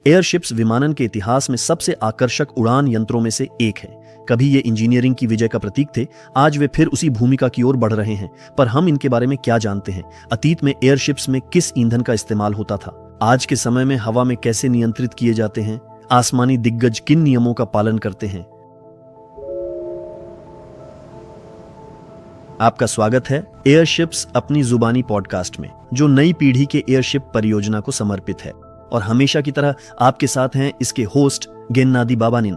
Airships विमानन के इतिहास में सबसे आकर्षक उड़ान यंत्रों में से एक है। कभी ये इंजीनियरिंग की विजय का प्रतीक थे, आज वे फिर उसी भूमिका की ओर बढ़ रहे हैं। पर हम इनके बारे में क्या जानते हैं? अतीत में एयरशिप्स में किस ईंधन का इस्तेमाल होता था? आज के समय में हवा में कैसे नियंत्रित किए जाते हैं? आसमानी दिग्गज किन नियमों का पालन करते हैं? आपका स्वागत है एयरशिप्स अपनी जुबानी पॉडकास्ट में, जो नई पीढ़ी के एयरशिप परियोजना को समर्पित है। और हमेशा की तरह आपके साथ हैं इसके होस्ट गेन्नादी बाबानिन।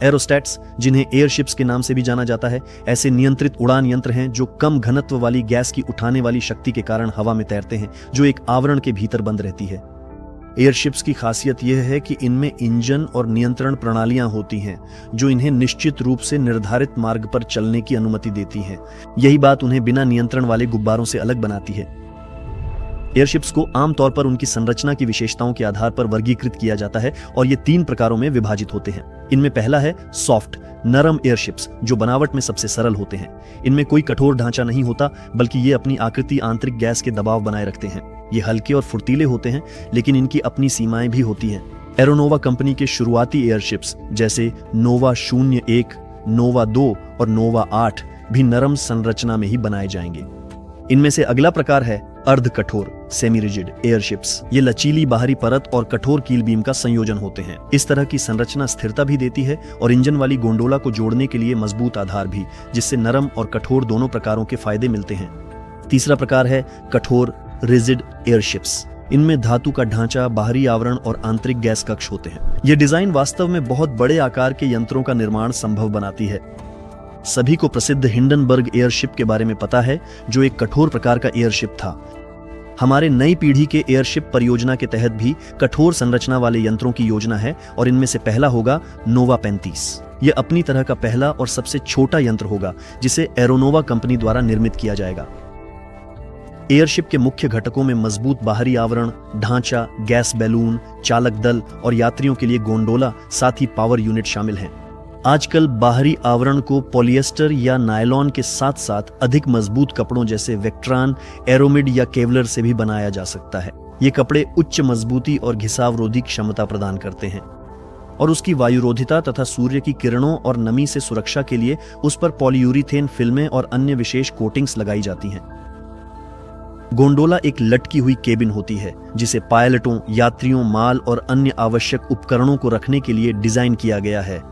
एरोस्टैट्स, जिन्हें एयरशिप्स के नाम से भी जाना जाता है, ऐसे नियंत्रित उड़ान यंत्र हैं जो कम घनत्व वाली गैस की उठाने वाली शक्ति के कारण हवा में तैरते हैं, जो एक आवरण के भीतर बंद रहती है। एयरशिप्स की खासियत यह है कि इनमें इंजन और नियंत्रण प्रणालियां होती हैं जो इन्हें निश्चित रूप से निर्धारित मार्ग पर चलने की अनुमति देती हैं। यही बात उन्हें बिना नियंत्रण वाले गुब्बारों से अलग बनाती है। एयरशिप्स को आमतौर पर उनकी संरचना की विशेषताओं के आधार पर वर्गीकृत किया जाता है और ये 3 प्रकारों में विभाजित होते हैं। इनमें पहला है सॉफ्ट, नरम एयरशिप्स, जो बनावट में सबसे सरल होते हैं। इनमें कोई कठोर ढांचा नहीं होता, बल्कि ये अपनी आकृति आंतरिक गैस के दबाव बनाए रखते हैं। ये हल्के और फुर्तीले होते हैं, लेकिन इनकी अपनी सीमाएं भी होती हैं। एरोनोवा कंपनी के शुरुआती एयरशिप्स जैसे नोवा 01, नोवा 2 और नोवा 8 भी नरम संरचना में ही बनाए जाएंगे। इनमें से अगला प्रकार है अर्ध कठोर, सेमी रिजिड एयरशिप्स। ये लचीली बाहरी परत और कठोर कील बीम का संयोजन होते हैं। इस तरह की संरचना स्थिरता भी देती है और इंजन वाली गोंडोला को जोड़ने के लिए मजबूत आधार भी, जिससे नरम और कठोर दोनों प्रकारों के फायदे मिलते हैं। तीसरा प्रकार है कठोर रिजिड एयरशिप्स। इनमें धातु का ढांचा, बाहरी आवरण और आंतरिक गैस कक्ष होते हैं। यह डिजाइन वास्तव में बहुत बड़े आकार के यंत्रों का निर्माण संभव बनाती है। सभी को प्रसिद्ध हिंडनबर्ग एयरशिप के बारे में पता है, जो एक कठोर प्रकार का एयरशिप था। हमारे नई पीढ़ी के एयरशिप परियोजना के तहत भी कठोर संरचना वाले यंत्रों की योजना है और इनमें से पहला होगा नोवा 35। यह अपनी तरह का पहला और सबसे छोटा यंत्र होगा जिसे एरोनोवा कंपनी द्वारा निर्मित किया जाएगा। एयरशिप के मुख्य घटकों में मजबूत बाहरी आवरण, ढांचा, गैस बैलून, चालक दल और यात्रियों के लिए गोंडोला, साथ ही पावर यूनिट शामिल हैं। आजकल बाहरी आवरण को पॉलिएस्टर या नायलॉन के साथ साथ अधिक मजबूत कपड़ों जैसे वेक्ट्रान, एरोमिड या केवलर से भी बनाया जा सकता है। ये कपड़े उच्च मजबूती और घिसावरोधी क्षमता प्रदान करते हैं और उसकी वायुरोधिता तथा सूर्य की किरणों और नमी से सुरक्षा के लिए उस पर पॉलीयूरीथेन फिल्में और अन्य विशेष कोटिंग्स लगाई जाती हैं। गोंडोला एक लटकी हुई केबिन होती है जिसे पायलटों, यात्रियों, माल और अन्य आवश्यक उपकरणों को रखने के लिए डिजाइन किया गया है।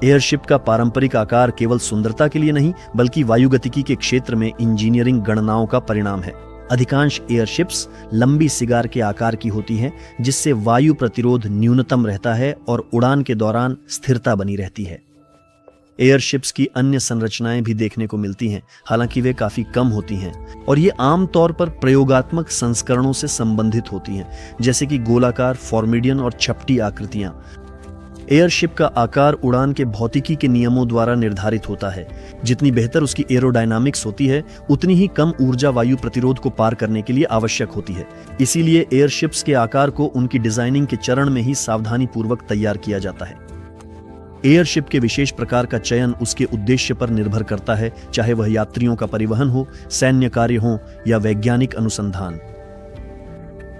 एयरशिप का पारंपरिक आकार केवल सुंदरता के लिए नहीं, बल्कि वायुगतिकी के क्षेत्र में इंजीनियरिंग गणनाओं का परिणाम है। अधिकांश एयरशिप्स लंबी सिगार के आकार की होती हैं, जिससे वायु प्रतिरोध न्यूनतम रहता है और उड़ान के दौरान स्थिरता बनी रहती है। एयरशिप्स की अन्य संरचनाएं भी देखने को मिलती हैं, हालांकि वे काफी कम होती हैं और ये आमतौर पर प्रयोगात्मक संस्करणों से संबंधित होती हैं, जैसे कि गोलाकार, फॉर्मिडियन और छपटी आकृतियां। एयरशिप का आकार उड़ान के भौतिकी के नियमों द्वारा निर्धारित होता है। जितनी बेहतर उसकी एरोडायनामिक्स होती है, उतनी ही कम ऊर्जा वायु प्रतिरोध को पार करने के लिए आवश्यक होती है। इसीलिए एयरशिप्स के आकार को उनकी डिजाइनिंग के चरण में ही सावधानी पूर्वक तैयार किया जाता है। एयरशिप के विशेष प्रकार का चयन उसके उद्देश्य पर निर्भर करता है, चाहे वह यात्रियों का परिवहन हो, सैन्य कार्य हो या वैज्ञानिक अनुसंधान।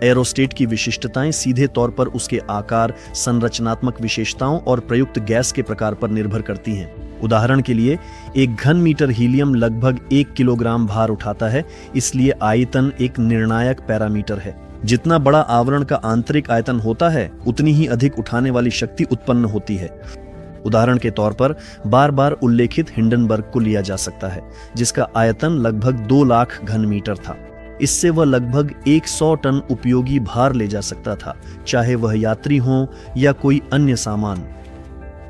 एरोस्टेट की विशिष्टताएं सीधे तौर पर उसके आकार, संरचनात्मक विशेषताओं और प्रयुक्त गैस के प्रकार पर निर्भर करती हैं। उदाहरण के लिए, एक घन मीटर हीलियम लगभग 1 किलोग्राम भार उठाता है, इसलिए आयतन एक निर्णायक पैरामीटर है। जितना बड़ा आवरण का आंतरिक आयतन होता है, उतनी ही अधिक उठाने वाली शक्ति उत्पन्न होती है। उदाहरण के तौर पर बार बार उल्लेखित हिंडनबर्ग को लिया जा सकता है, जिसका आयतन लगभग 2 लाख घन मीटर था। इससे वह लगभग 100 टन उपयोगी भार ले जा सकता था, चाहे वह यात्री हो या कोई अन्य सामान।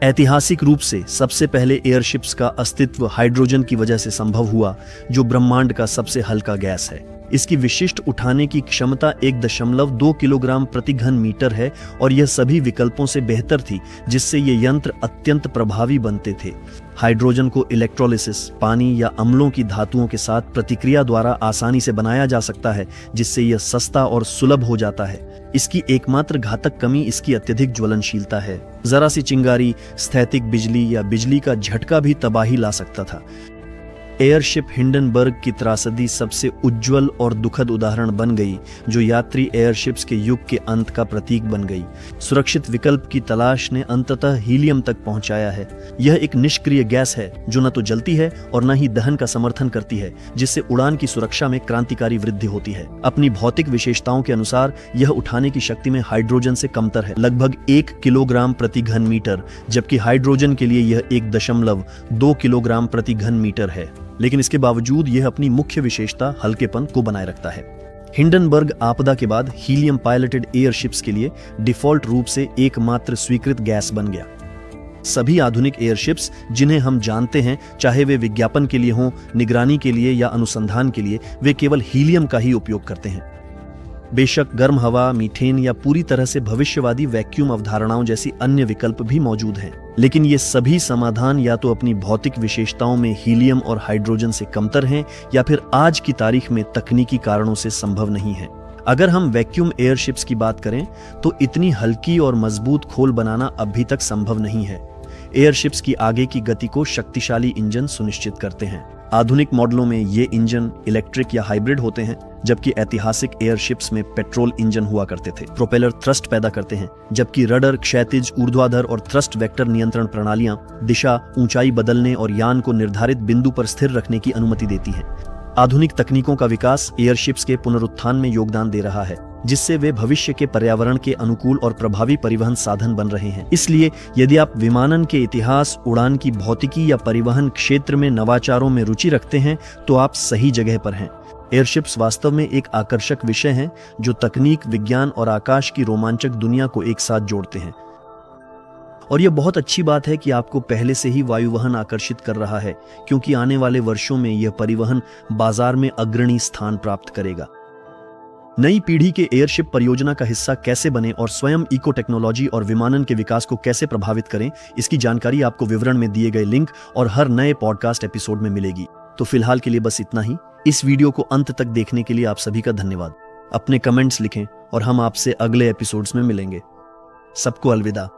ऐतिहासिक रूप से सबसे पहले एयरशिप्स का अस्तित्व हाइड्रोजन की वजह से संभव हुआ, जो ब्रह्मांड का सबसे हल्का गैस है। इसकी विशिष्ट उठाने की क्षमता 1.2 किलोग्राम प्रति घन मीटर है और यह सभी विकल्पों से बेहतर थी, जिससे ये यंत्र अत्यंत प्रभावी बनते थे। हाइड्रोजन को इलेक्ट्रोलिसिस, पानी या अम्लों की धातुओं के साथ प्रतिक्रिया द्वारा आसानी से बनाया जा सकता है, जिससे यह सस्ता और सुलभ हो जाता है। इसकी एकमात्र घातक कमी इसकी अत्यधिक ज्वलनशीलता है। जरा सी चिंगारी, स्थैतिक बिजली या बिजली का झटका भी तबाही ला सकता था। एयरशिप हिंडनबर्ग की त्रासदी सबसे उज्जवल और दुखद उदाहरण बन गई, जो यात्री एयरशिप्स के युग के अंत का प्रतीक बन गई। सुरक्षित विकल्प की तलाश ने अंततः हीलियम तक पहुंचाया है। यह एक निष्क्रिय गैस है जो न तो जलती है और न ही दहन का समर्थन करती है, जिससे उड़ान की सुरक्षा में क्रांतिकारी वृद्धि होती है। अपनी भौतिक विशेषताओं के अनुसार यह उठाने की शक्ति में हाइड्रोजन से कमतर है, लगभग 1 किलोग्राम प्रति घन मीटर, जबकि हाइड्रोजन के लिए यह 1.2 किलोग्राम प्रति घन मीटर है। लेकिन इसके बावजूद यह अपनी मुख्य विशेषता हल्केपन को बनाए रखता है। हिंडनबर्ग आपदा के बाद हीलियम पायलटेड एयरशिप्स के लिए डिफॉल्ट रूप से एकमात्र स्वीकृत गैस बन गया। सभी आधुनिक एयरशिप्स जिन्हें हम जानते हैं, चाहे वे विज्ञापन के लिए हों, निगरानी के लिए या अनुसंधान के लिए, वे केवल हीलियम का ही उपयोग करते हैं। बेशक गर्म हवा, मीथेन या पूरी तरह से भविष्यवादी वैक्यूम अवधारणाओं जैसी अन्य विकल्प भी मौजूद हैं, लेकिन ये सभी समाधान या तो अपनी भौतिक विशेषताओं में हीलियम और हाइड्रोजन से कमतर हैं या फिर आज की तारीख में तकनीकी कारणों से संभव नहीं है। अगर हम वैक्यूम एयरशिप्स की बात करें तो इतनी हल्की और मजबूत खोल बनाना अभी तक संभव नहीं है। एयरशिप्स की आगे की गति को शक्तिशाली इंजन सुनिश्चित करते हैं। आधुनिक मॉडलों में ये इंजन इलेक्ट्रिक या हाइब्रिड होते हैं, जबकि ऐतिहासिक एयरशिप्स में पेट्रोल इंजन हुआ करते थे। प्रोपेलर थ्रस्ट पैदा करते हैं, जबकि रडर, क्षैतिज, ऊर्ध्वाधर और थ्रस्ट वेक्टर नियंत्रण प्रणालियां दिशा, ऊंचाई बदलने और यान को निर्धारित बिंदु पर स्थिर रखने की अनुमति देती हैं। आधुनिक तकनीकों का विकास एयरशिप्स के पुनरुत्थान में योगदान दे रहा है, जिससे वे भविष्य के पर्यावरण के अनुकूल और प्रभावी परिवहन साधन बन रहे हैं। इसलिए यदि आप विमानन के इतिहास, उड़ान की भौतिकी या परिवहन क्षेत्र में नवाचारों में रुचि रखते हैं, तो आप सही जगह पर हैं। एयरशिप्स वास्तव में एक आकर्षक विषय हैं जो तकनीक, विज्ञान और आकाश की रोमांचक दुनिया को एक साथ जोड़ते हैं। और यह बहुत अच्छी बात है कि आपको पहले से ही वायुवहन आकर्षित कर रहा है, क्योंकि आने वाले वर्षों में यह परिवहन बाजार में अग्रणी स्थान प्राप्त करेगा। नई पीढ़ी के एयरशिप परियोजना का हिस्सा कैसे बने और स्वयं इको टेक्नोलॉजी और विमानन के विकास को कैसे प्रभावित करें, इसकी जानकारी आपको विवरण में दिए गए लिंक और हर नए पॉडकास्ट एपिसोड में मिलेगी। तो फिलहाल के लिए बस इतना ही। इस वीडियो को अंत तक देखने के लिए आप सभी का धन्यवाद। अपने कमेंट्स लिखें और हम आपसे अगले एपिसोड्स में मिलेंगे। सबको अलविदा।